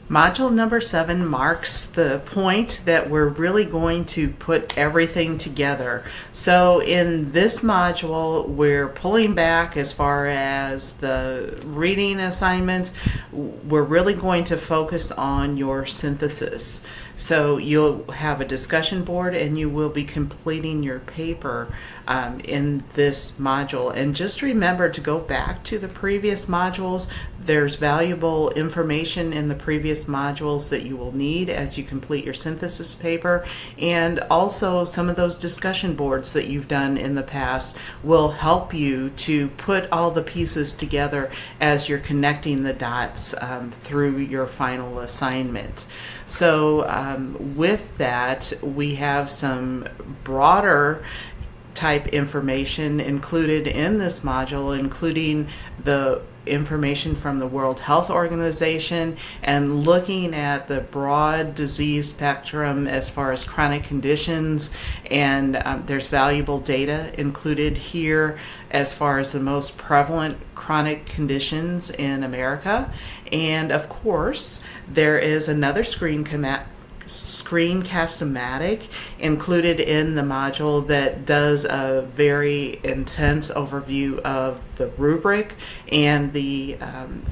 Module number 7 marks the point that we're really going to put everything together. So in this module, we're pulling back as far as the reading assignments. We're really going to focus on your synthesis. So you'll have a discussion board and you will be completing your paper in this module. And just remember to go back to the previous modules. There's valuable information in the previous modules that you will need as you complete your synthesis paper, and also some of those discussion boards that you've done in the past will help you to put all the pieces together as you're connecting the dots through your final assignment. So with that, we have some broader type information included in this module, including the information from the World Health Organization and looking at the broad disease spectrum as far as chronic conditions, and there's valuable data included here as far as the most prevalent chronic conditions in America. And of course there is another screencast-o-matic included in the module that does a very intense overview of the rubric and the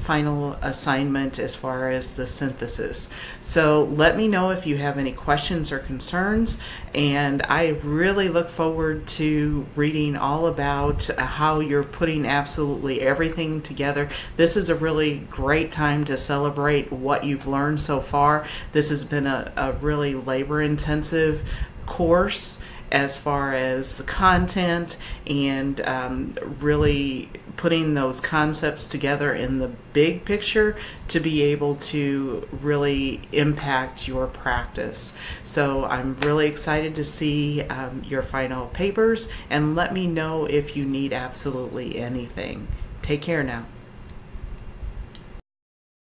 final assignment as far as the synthesis. So let me know if you have any questions or concerns, and I really look forward to reading all about how you're putting absolutely everything together. This is a really great time to celebrate what you've learned so far. This has been a really labor-intensive course as far as the content and really putting those concepts together in the big picture to be able to really impact your practice. So I'm really excited to see your final papers, and let me know if you need absolutely anything. Take care now.